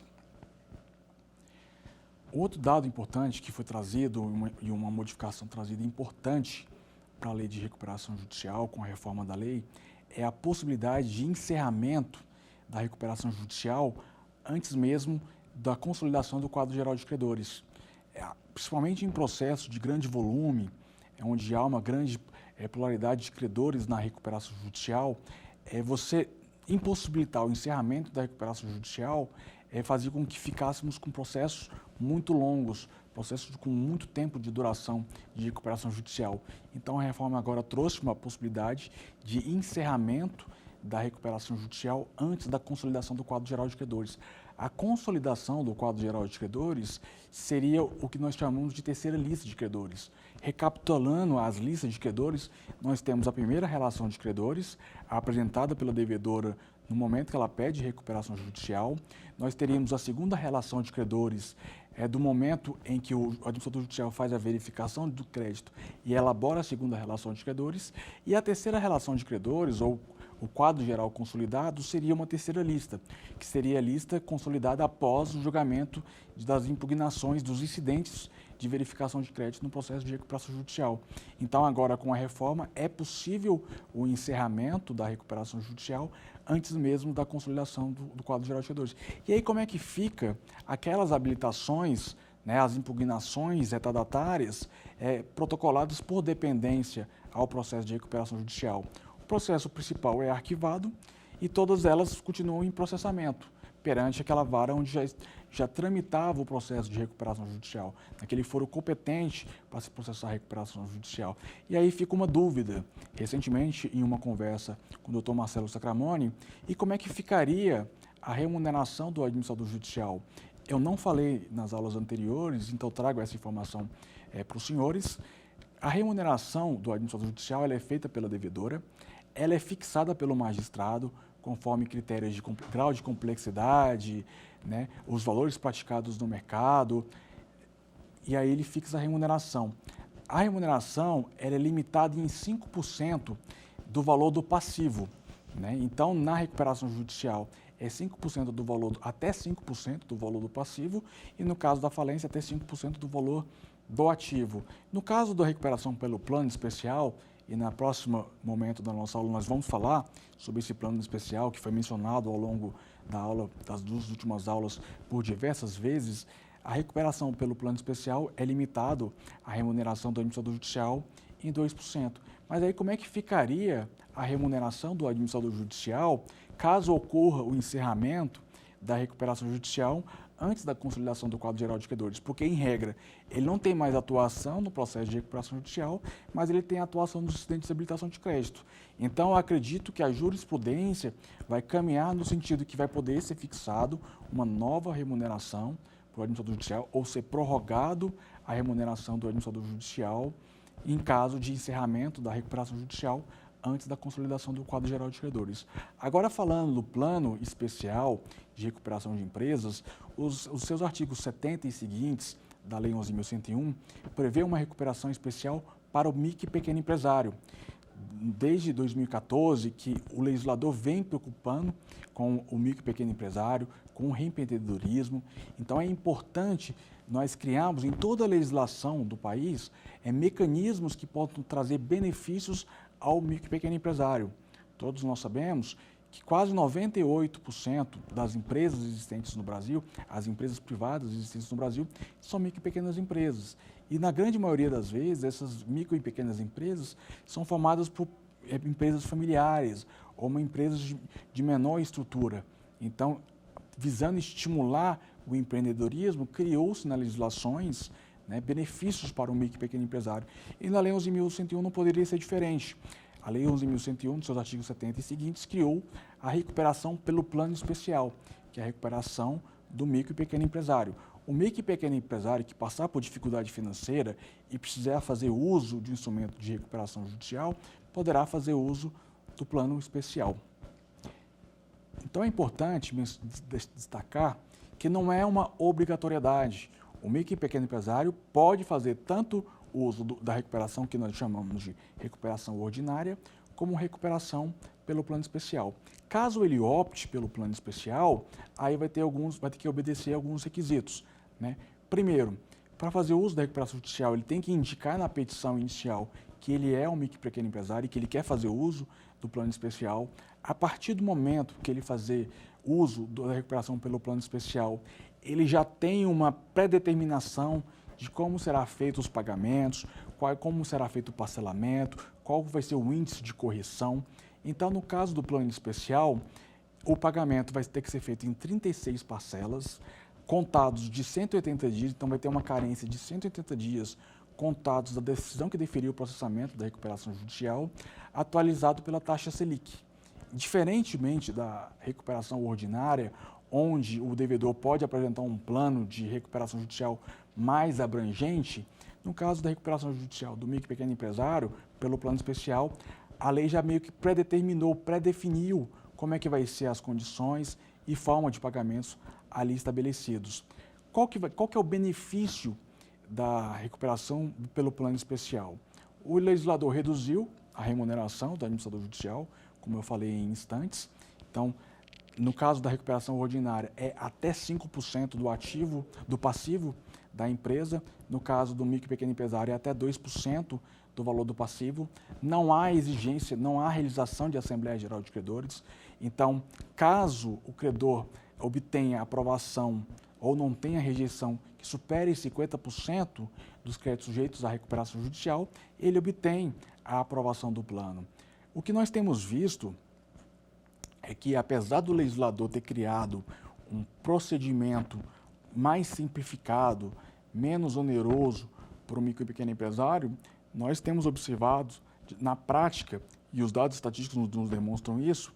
Outro dado importante que foi trazido, e uma modificação trazida importante para a lei de recuperação judicial com a reforma da lei, é a possibilidade de encerramento da recuperação judicial antes mesmo da consolidação do quadro geral de credores. Principalmente em processos de grande volume, onde há uma grande pluralidade de credores na recuperação judicial, você impossibilitar o encerramento da recuperação judicial fazia com que ficássemos com processos muito longos, processos com muito tempo de duração de recuperação judicial. Então, a reforma agora trouxe uma possibilidade de encerramento da recuperação judicial antes da consolidação do quadro geral de credores. A consolidação do quadro geral de credores seria o que nós chamamos de terceira lista de credores. Recapitulando as listas de credores, nós temos a primeira relação de credores, apresentada pela devedora no momento que ela pede recuperação judicial. Nós teríamos a segunda relação de credores, do momento em que o administrador judicial faz a verificação do crédito e elabora a segunda relação de credores. E a terceira relação de credores, ou o quadro geral consolidado, seria uma terceira lista, que seria a lista consolidada após o julgamento das impugnações dos incidentes de verificação de crédito no processo de recuperação judicial. Então, agora, com a reforma, é possível o encerramento da recuperação judicial antes mesmo da consolidação do quadro geral de credores. E aí, como é que fica aquelas habilitações, as impugnações retadatárias protocoladas por dependência ao processo de recuperação judicial? O processo principal é arquivado e todas elas continuam em processamento perante aquela vara onde já tramitava o processo de recuperação judicial, naquele foro competente para se processar a recuperação judicial. E aí fica uma dúvida, recentemente em uma conversa com o Dr. Marcelo Sacramone, e como é que ficaria a remuneração do administrador judicial? Eu não falei nas aulas anteriores, então trago essa informação para os senhores. A remuneração do administrador judicial ela é feita pela devedora, ela é fixada pelo magistrado, conforme critérios de grau de complexidade, os valores praticados no mercado, e aí ele fixa a remuneração. A remuneração ela é limitada em 5% do valor do passivo. Então, na recuperação judicial, é 5% do valor, até 5% do valor do passivo, e no caso da falência, até 5% do valor do ativo. No caso da recuperação pelo plano especial, e no próximo momento da nossa aula nós vamos falar sobre esse plano especial que foi mencionado ao longo das duas últimas aulas por diversas vezes. A recuperação pelo plano especial é limitado à remuneração do administrador judicial em 2%. Mas aí como é que ficaria a remuneração do administrador judicial caso ocorra o encerramento da recuperação judicial antes da consolidação do quadro geral de credores? Porque, em regra, ele não tem mais atuação no processo de recuperação judicial, mas ele tem atuação nos incidentes de habilitação de crédito. Então, eu acredito que a jurisprudência vai caminhar no sentido que vai poder ser fixado uma nova remuneração para o administrador judicial ou ser prorrogado a remuneração do administrador judicial em caso de encerramento da recuperação judicial antes da consolidação do quadro geral de credores. Agora, falando do plano especial de recuperação de empresas, os seus artigos 70 e seguintes da Lei 11.101 prevê uma recuperação especial para o micro e pequeno empresário. Desde 2014 que o legislador vem preocupando com o micro e pequeno empresário, com o empreendedorismo. Então, é importante nós criarmos em toda a legislação do país mecanismos que possam trazer benefícios ao micro e pequeno empresário. Todos nós sabemos que quase 98% das empresas existentes no Brasil, as empresas privadas existentes no Brasil, são micro e pequenas empresas. E na grande maioria das vezes, essas micro e pequenas empresas são formadas por empresas familiares ou uma empresa de menor estrutura. Então, visando estimular o empreendedorismo, criou-se nas legislações, né, benefícios para o micro e pequeno empresário. E na Lei 11.101 não poderia ser diferente. A Lei 11.101, nos seus artigos 70 e seguintes, criou a recuperação pelo plano especial, que é a recuperação do micro e pequeno empresário. O micro e pequeno empresário que passar por dificuldade financeira e precisar fazer uso de instrumento de recuperação judicial, poderá fazer uso do plano especial. Então é importante destacar que não é uma obrigatoriedade. O micro e pequeno empresário pode fazer tanto o uso da recuperação, que nós chamamos de recuperação ordinária, como recuperação pelo plano especial. Caso ele opte pelo plano especial, aí vai ter que obedecer alguns requisitos, né? Primeiro, para fazer uso da recuperação judicial, ele tem que indicar na petição inicial que ele é um micro e pequeno empresário e que ele quer fazer uso do plano especial. A partir do momento que ele fazer uso da recuperação pelo plano especial, ele já tem uma pré-determinação de como será feito os pagamentos, como será feito o parcelamento, qual vai ser o índice de correção. Então, no caso do plano especial, o pagamento vai ter que ser feito em 36 parcelas, contados de 180 dias, então vai ter uma carência de 180 dias contados da decisão que deferiu o processamento da recuperação judicial, atualizado pela taxa Selic. Diferentemente da recuperação ordinária, onde o devedor pode apresentar um plano de recuperação judicial mais abrangente, no caso da recuperação judicial do micro e pequeno empresário, pelo plano especial, a lei já meio que predeterminou, predefiniu como é que vai ser as condições e forma de pagamentos ali estabelecidos. Qual que é o benefício da recuperação pelo plano especial? O legislador reduziu a remuneração do administrador judicial, como eu falei em instantes. Então, no caso da recuperação ordinária, é até 5% do ativo, do passivo da empresa. No caso do micro e pequeno empresário, é até 2% do valor do passivo. Não há exigência, não há realização de Assembleia Geral de Credores. Então, caso o credor obtenha aprovação ou não tenha rejeição que supere 50% dos créditos sujeitos à recuperação judicial, ele obtém a aprovação do plano. O que nós temos visto é que, apesar do legislador ter criado um procedimento mais simplificado, menos oneroso para o micro e pequeno empresário, nós temos observado na prática, e os dados estatísticos nos demonstram isso,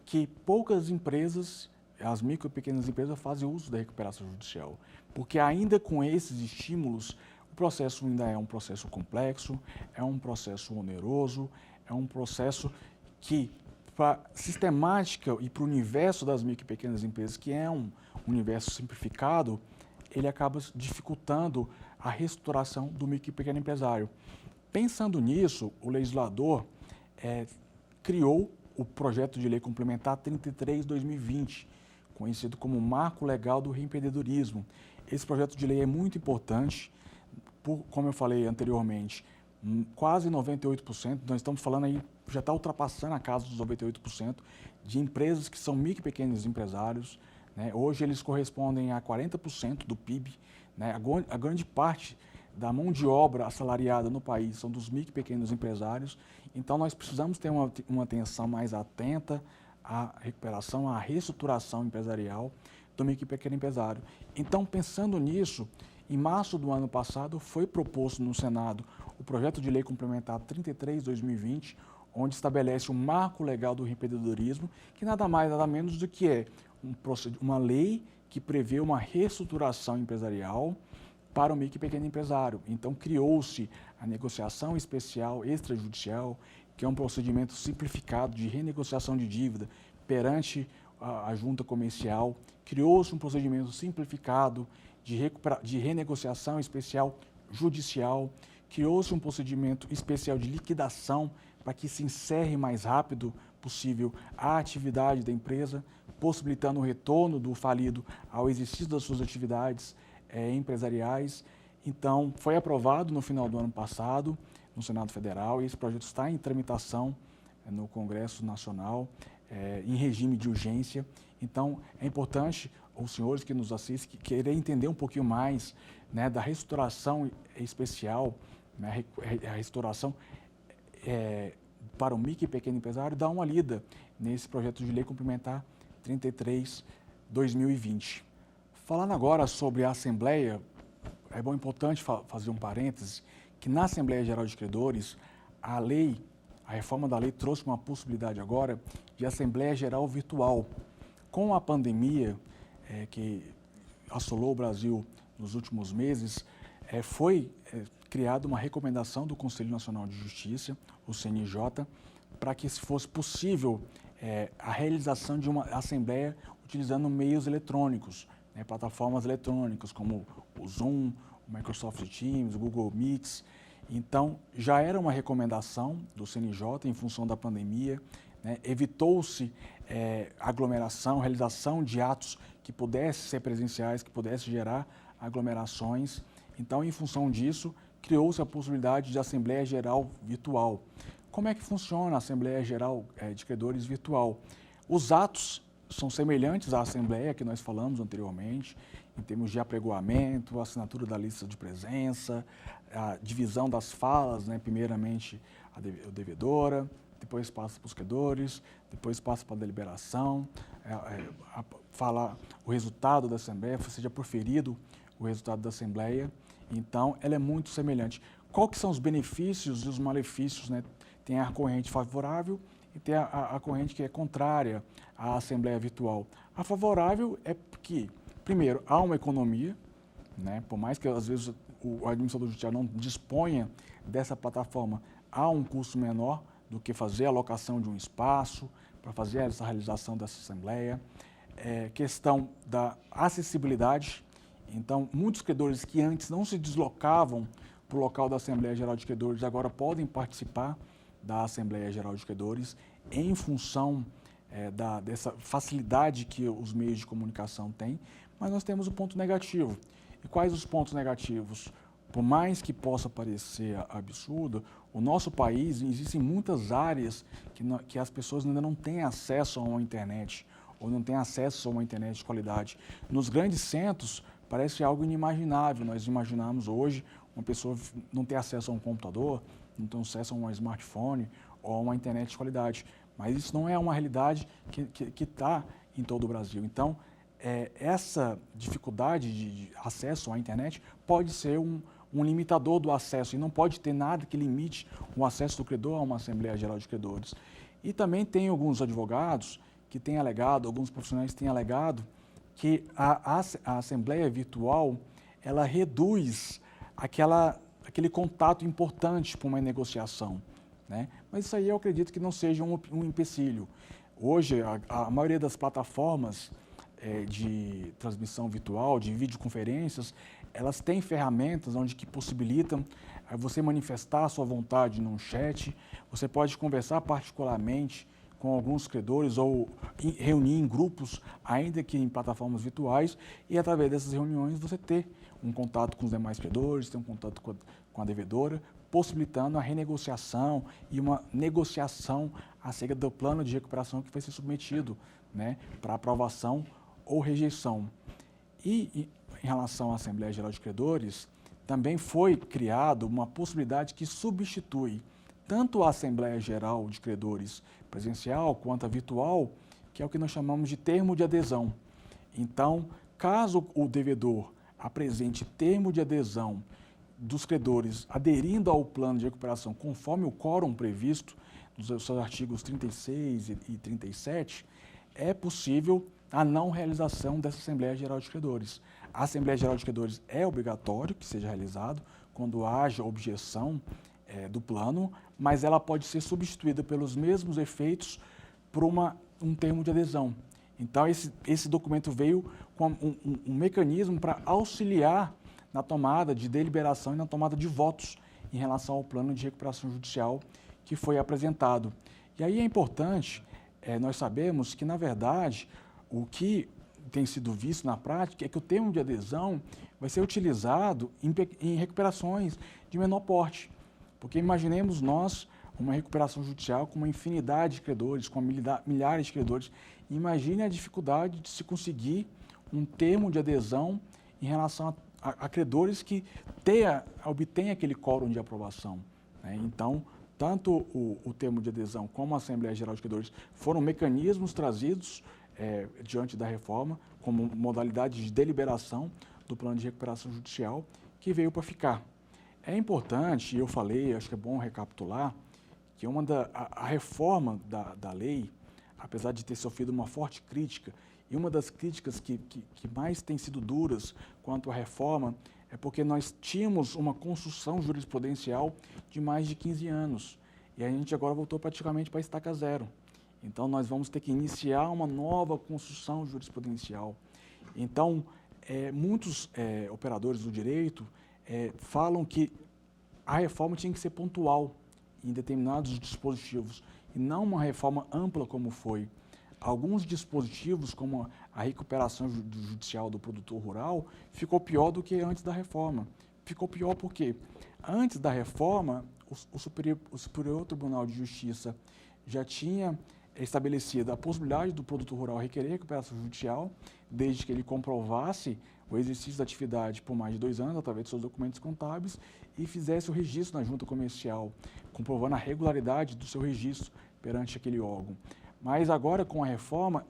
que poucas empresas, as micro e pequenas empresas, fazem uso da recuperação judicial, porque ainda com esses estímulos, o processo ainda é um processo complexo, é um processo oneroso, é um processo que, para a sistemática e para o universo das micro e pequenas empresas, que é um universo simplificado, ele acaba dificultando a reestruturação do micro e pequeno empresário. Pensando nisso, o legislador criou o projeto de lei complementar 33/2020, conhecido como Marco Legal do Reempreendedorismo. Esse projeto de lei é muito importante, como eu falei anteriormente, quase 98%, nós estamos falando aí, já está ultrapassando a casa dos 98% de empresas que são micro e pequenos empresários, né? Hoje eles correspondem a 40% do PIB, né? A grande parte da mão de obra assalariada no país são dos micro e pequenos empresários, então nós precisamos ter uma atenção mais atenta à recuperação, à reestruturação empresarial do micro e pequeno empresário. Então, pensando nisso, em março do ano passado foi proposto no Senado o projeto de lei complementar 33/2020, onde estabelece um marco legal do empreendedorismo, que nada mais, nada menos do que uma lei que prevê uma reestruturação empresarial para o micro e pequeno empresário. Então, criou-se a negociação especial extrajudicial, que é um procedimento simplificado de renegociação de dívida perante a junta comercial. Criou-se um procedimento simplificado de renegociação especial judicial. Criou-se um procedimento especial de liquidação para que se encerre mais rápido possível a atividade da empresa, possibilitando o retorno do falido ao exercício das suas atividades empresariais. Então, foi aprovado no final do ano passado no Senado Federal e esse projeto está em tramitação no Congresso Nacional. em regime de urgência. Então, é importante os senhores que nos assistem querer entender um pouquinho mais, né, da restauração especial, né, a restauração para o micro e pequeno empresário, dar uma lida nesse projeto de lei complementar 33/2020. Falando agora sobre a Assembleia, é importante fazer um parêntese, que na Assembleia Geral de Credores, a reforma da lei trouxe uma possibilidade agora de Assembleia Geral virtual. Com a pandemia que assolou o Brasil nos últimos meses, foi criada uma recomendação do Conselho Nacional de Justiça, o CNJ, para que fosse possível a realização de uma Assembleia utilizando meios eletrônicos, né, plataformas eletrônicas como o Zoom, o Microsoft Teams, o Google Meets. Então, já era uma recomendação do CNJ em função da pandemia, né, evitou-se aglomeração, realização de atos que pudessem ser presenciais, que pudessem gerar aglomerações. Então, em função disso, criou-se a possibilidade de Assembleia Geral virtual. Como é que funciona a Assembleia Geral de Credores virtual? Os atos são semelhantes à Assembleia que nós falamos anteriormente, em termos de apregoamento, assinatura da lista de presença, a divisão das falas, né? Primeiramente a devedora, depois passa para os credores, depois passa para a deliberação, falar o resultado da Assembleia, seja proferido o resultado da Assembleia. Então, ela é muito semelhante. Qual que são os benefícios e os malefícios, né? Tem a corrente favorável e tem a corrente que é contrária à Assembleia Virtual. A favorável é que, primeiro, há uma economia, né? Por mais que às vezes o administrador judiciário não disponha dessa plataforma, há um custo menor do que fazer a alocação de um espaço para fazer essa realização dessa Assembleia. Questão da acessibilidade. Então, muitos credores que antes não se deslocavam para o local da Assembleia Geral de Credores agora podem participar da Assembleia Geral de Credores em função dessa facilidade que os meios de comunicação têm, mas nós temos o ponto negativo. E quais os pontos negativos? Por mais que possa parecer absurdo, o nosso país, existem muitas áreas que as pessoas ainda não têm acesso a uma internet, ou não têm acesso a uma internet de qualidade. Nos grandes centros, parece algo inimaginável. Nós imaginamos hoje uma pessoa não ter acesso a um computador, não ter acesso a um smartphone ou a uma internet de qualidade. Mas isso não é uma realidade que está em todo o Brasil. Então, essa dificuldade de acesso à internet pode ser um limitador do acesso e não pode ter nada que limite o acesso do credor a uma Assembleia Geral de Credores. E também tem alguns advogados que têm alegado, alguns profissionais têm alegado que a Assembleia Virtual, ela reduz aquele contato importante para uma negociação, né? Mas isso aí eu acredito que não seja um empecilho. Hoje, a maioria das plataformas de transmissão virtual, de videoconferências, elas têm ferramentas onde que possibilitam você manifestar a sua vontade num chat, você pode conversar particularmente com alguns credores ou reunir em grupos, ainda que em plataformas virtuais, e através dessas reuniões você ter um contato com os demais credores, ter um contato com a devedora, possibilitando a renegociação e uma negociação acerca do plano de recuperação que vai ser submetido, né, para aprovação ou rejeição. E em relação à Assembleia Geral de Credores, também foi criada uma possibilidade que substitui tanto a Assembleia Geral de Credores presencial quanto a virtual, que é o que nós chamamos de termo de adesão. Então, caso o devedor apresente termo de adesão dos credores aderindo ao plano de recuperação conforme o quórum previsto nos seus artigos 36 e 37, é possível a não realização dessa Assembleia Geral de Credores. A Assembleia Geral de Credores é obrigatório que seja realizado quando haja objeção do plano, mas ela pode ser substituída pelos mesmos efeitos por um termo de adesão. Então, esse documento veio com um mecanismo para auxiliar na tomada de deliberação e na tomada de votos em relação ao plano de recuperação judicial que foi apresentado. E aí é importante, nós sabemos que, na verdade, o que tem sido visto na prática é que o termo de adesão vai ser utilizado em recuperações de menor porte. Porque imaginemos nós uma recuperação judicial com uma infinidade de credores, com milhares de credores. Imagine a dificuldade de se conseguir um termo de adesão em relação a credores que obtêm aquele quórum de aprovação, né? Então, tanto o termo de adesão como a Assembleia Geral de Credores foram mecanismos trazidos diante da reforma como modalidade de deliberação do plano de recuperação judicial que veio para ficar. É importante, eu falei, acho que é bom recapitular, que a reforma da lei, apesar de ter sofrido uma forte crítica, e uma das críticas que mais têm sido duras quanto à reforma é porque nós tínhamos uma construção jurisprudencial de mais de 15 anos e a gente agora voltou praticamente para a estaca zero. Então, nós vamos ter que iniciar uma nova construção jurisprudencial. Então, muitos operadores do direito falam que a reforma tinha que ser pontual em determinados dispositivos e não uma reforma ampla como foi. Alguns dispositivos, como a recuperação judicial do produtor rural, ficou pior do que antes da reforma. Ficou pior porque antes da reforma, o Superior Tribunal de Justiça já tinha estabelecido a possibilidade do produtor rural requerer recuperação judicial, desde que ele comprovasse o exercício da atividade por mais de 2 anos, através de seus documentos contábeis, e fizesse o registro na junta comercial, comprovando a regularidade do seu registro perante aquele órgão. Mas agora, com a reforma,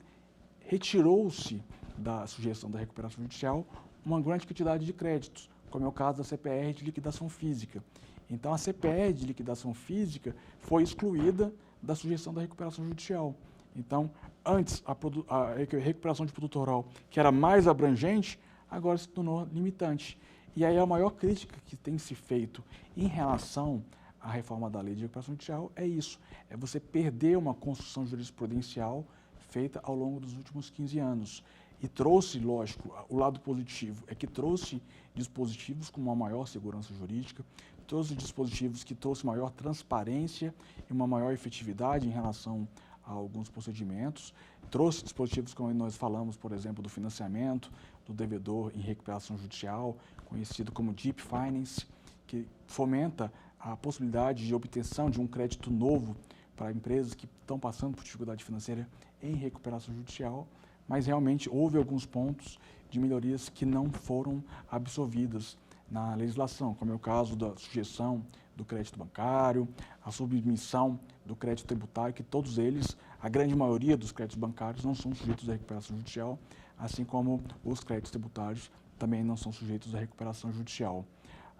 retirou-se da sujeição da recuperação judicial uma grande quantidade de créditos, como é o caso da CPR de liquidação física. Então, a CPR de liquidação física foi excluída da sujeição da recuperação judicial. Então, antes, a recuperação de produto rural, que era mais abrangente, agora se tornou limitante. E aí a maior crítica que tem se feito em relação à reforma da lei de recuperação judicial é isso, é você perder uma construção jurisprudencial feita ao longo dos últimos 15 anos. E trouxe, lógico, o lado positivo é que trouxe dispositivos com uma maior segurança jurídica, trouxe dispositivos que trouxe maior transparência e uma maior efetividade em relação a alguns procedimentos, trouxe dispositivos como nós falamos, por exemplo, do financiamento do devedor em recuperação judicial, conhecido como Deep Finance, que fomenta a possibilidade de obtenção de um crédito novo para empresas que estão passando por dificuldade financeira em recuperação judicial, mas realmente houve alguns pontos de melhorias que não foram absorvidas na legislação, como é o caso da sujeição do crédito bancário, a submissão do crédito tributário, que todos eles, a grande maioria dos créditos bancários não são sujeitos à recuperação judicial, assim como os créditos tributários também não são sujeitos à recuperação judicial.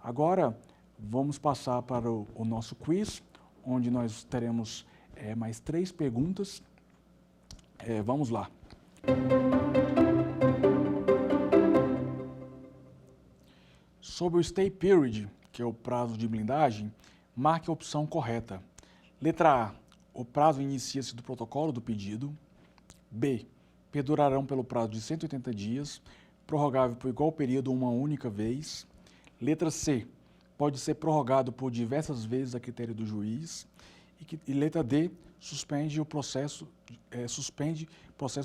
Agora, vamos passar para o nosso quiz, onde nós teremos mais 3 perguntas. Vamos lá. Sobre o stay period, que é o prazo de blindagem, marque a opção correta. Letra A, o prazo inicia-se do protocolo do pedido. B, perdurarão pelo prazo de 180 dias, prorrogável por igual período uma única vez. Letra C, pode ser prorrogado por diversas vezes a critério do juiz. E letra D, suspende processo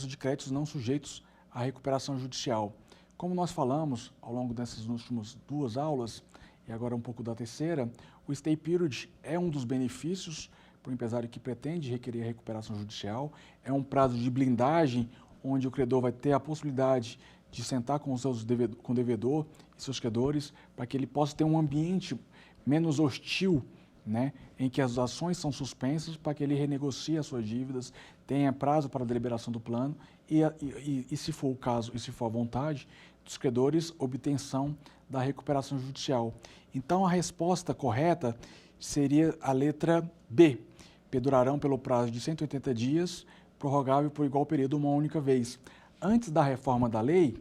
de créditos não sujeitos à recuperação judicial. Como nós falamos ao longo dessas últimas 2 aulas, e agora um pouco da terceira, o stay period é um dos benefícios para o empresário que pretende requerer a recuperação judicial, é um prazo de blindagem onde o credor vai ter a possibilidade de sentar com o devedor e seus credores para que ele possa ter um ambiente menos hostil, né, em que as ações são suspensas para que ele renegocie as suas dívidas, tenha prazo para a deliberação do plano e se for o caso e se for a vontade dos credores, obtenção da recuperação judicial. Então, a resposta correta seria a letra B. Perdurarão pelo prazo de 180 dias, prorrogável por igual período uma única vez. Antes da reforma da lei,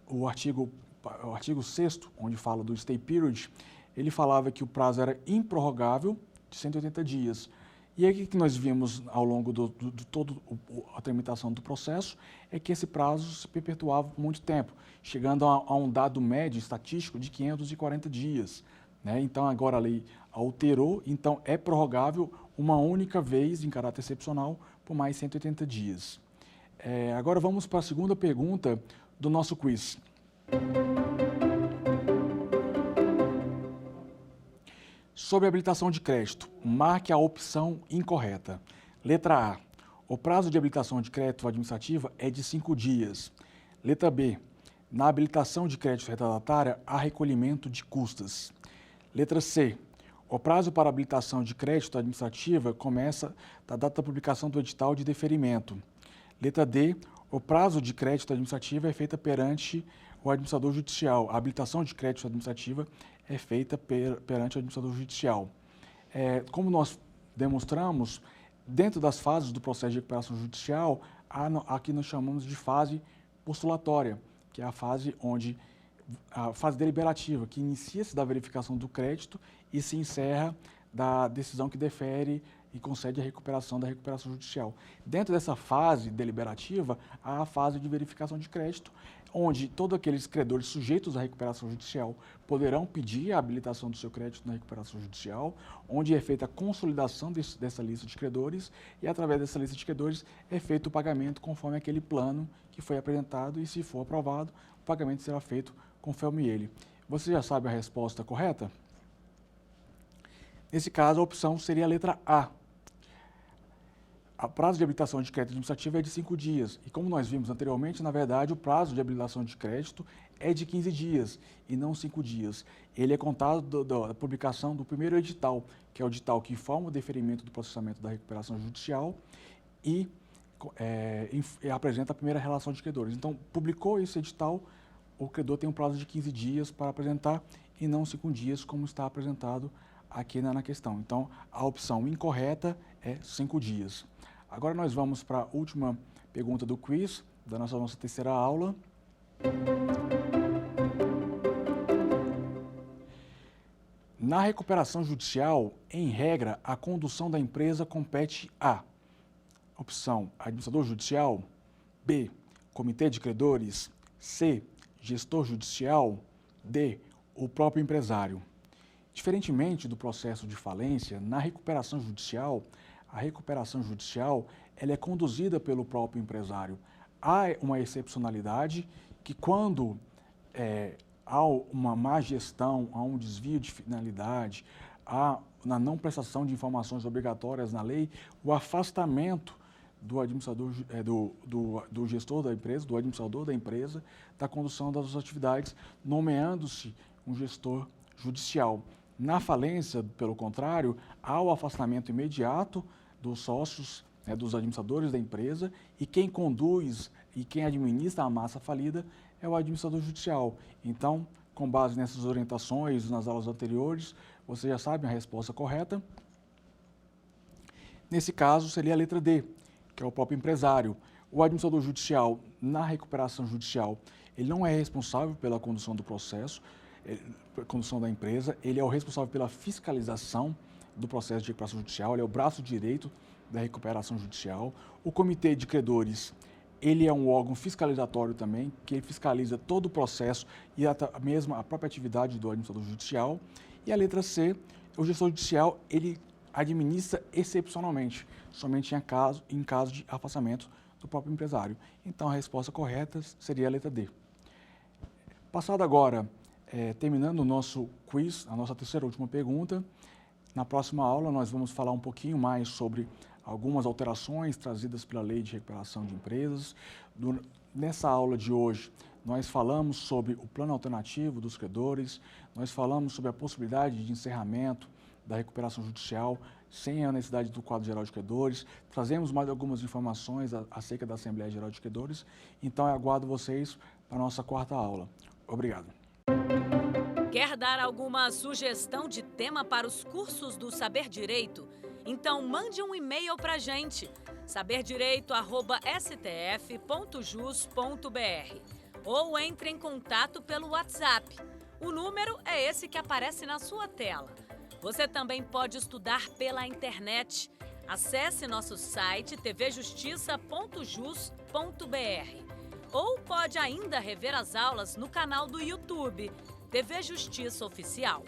o artigo 6º, onde fala do stay period, ele falava que o prazo era improrrogável de 180 dias. E aí o que nós vimos ao longo de toda a tramitação do processo é que esse prazo se perpetuava por muito tempo, chegando a um dado médio estatístico de 540 dias. Né? Então, agora a lei alterou, então é prorrogável uma única vez em caráter excepcional por mais 180 dias. Agora vamos para a segunda pergunta do nosso quiz. Sobre a habilitação de crédito, marque a opção incorreta. Letra A. O prazo de habilitação de crédito administrativa é de 5 dias. Letra B. Na habilitação de crédito retardatária, há recolhimento de custas. Letra C. O prazo para habilitação de crédito administrativa começa da data da publicação do edital de deferimento. Letra D. O prazo de crédito administrativo é feita perante o administrador judicial. A habilitação de crédito administrativa é feita perante o administrador judicial. Como nós demonstramos, dentro das fases do processo de recuperação judicial, aqui nós chamamos de fase postulatória, que é a fase deliberativa, que inicia-se da verificação do crédito e se encerra da decisão que defere e concede a recuperação da recuperação judicial. Dentro dessa fase deliberativa, há a fase de verificação de crédito, onde todos aqueles credores sujeitos à recuperação judicial poderão pedir a habilitação do seu crédito na recuperação judicial, onde é feita a consolidação dessa lista de credores e, através dessa lista de credores, é feito o pagamento conforme aquele plano que foi apresentado e, se for aprovado, o pagamento será feito conforme ele. Você já sabe a resposta correta? Nesse caso, a opção seria a letra A. O prazo de habilitação de crédito administrativo é de 5 dias. E como nós vimos anteriormente, na verdade, o prazo de habilitação de crédito é de 15 dias e não 5 dias. Ele é contado da publicação do primeiro edital, que é o edital que informa o deferimento do processamento da recuperação judicial e apresenta a primeira relação de credores. Então, publicou esse edital, o credor tem um prazo de 15 dias para apresentar e não 5 dias, como está apresentado aqui na questão. Então, a opção incorreta é 5 dias. Agora nós vamos para a última pergunta do quiz, da nossa terceira aula. Na recuperação judicial, em regra, a condução da empresa compete a: opção administrador judicial, B, comitê de credores, C, gestor judicial, D, o próprio empresário. Diferentemente do processo de falência, na recuperação judicial, a recuperação judicial ela é conduzida pelo próprio empresário. Há uma excepcionalidade que, quando há uma má gestão, há um desvio de finalidade, há na não prestação de informações obrigatórias na lei, o afastamento do administrador, do gestor da empresa, do administrador da empresa, da condução das suas atividades, nomeando-se um gestor judicial. Na falência, pelo contrário, há o afastamento imediato dos sócios, dos administradores da empresa, e quem conduz e quem administra a massa falida é o administrador judicial. Então, com base nessas orientações nas aulas anteriores, você já sabe a resposta correta. Nesse caso, seria a letra D, que é o próprio empresário. O administrador judicial, na recuperação judicial, ele não é responsável pela condução do processo, condução da empresa, ele é o responsável pela fiscalização do processo de recuperação judicial, ele é o braço direito da recuperação judicial. O comitê de credores, ele é um órgão fiscalizatório também, que fiscaliza todo o processo e a própria atividade do administrador judicial. E a letra C, o gestor judicial, ele administra excepcionalmente, somente em caso de afastamento do próprio empresário. Então, a resposta correta seria a letra D. Passado agora, terminando o nosso quiz, a nossa terceira e última pergunta, na próxima aula nós vamos falar um pouquinho mais sobre algumas alterações trazidas pela Lei de Recuperação de Empresas. Nessa aula de hoje, nós falamos sobre o plano alternativo dos credores, nós falamos sobre a possibilidade de encerramento da recuperação judicial sem a necessidade do quadro geral de credores, trazemos mais algumas informações acerca da Assembleia Geral de Credores, então eu aguardo vocês para a nossa quarta aula. Obrigado. Quer dar alguma sugestão de tema para os cursos do Saber Direito? Então mande um e-mail para a gente, saberdireito@stf.jus.br, ou entre em contato pelo WhatsApp. O número é esse que aparece na sua tela. Você também pode estudar pela internet. Acesse nosso site tvjustiça.jus.br, ou pode ainda rever as aulas no canal do YouTube TV Justiça Oficial.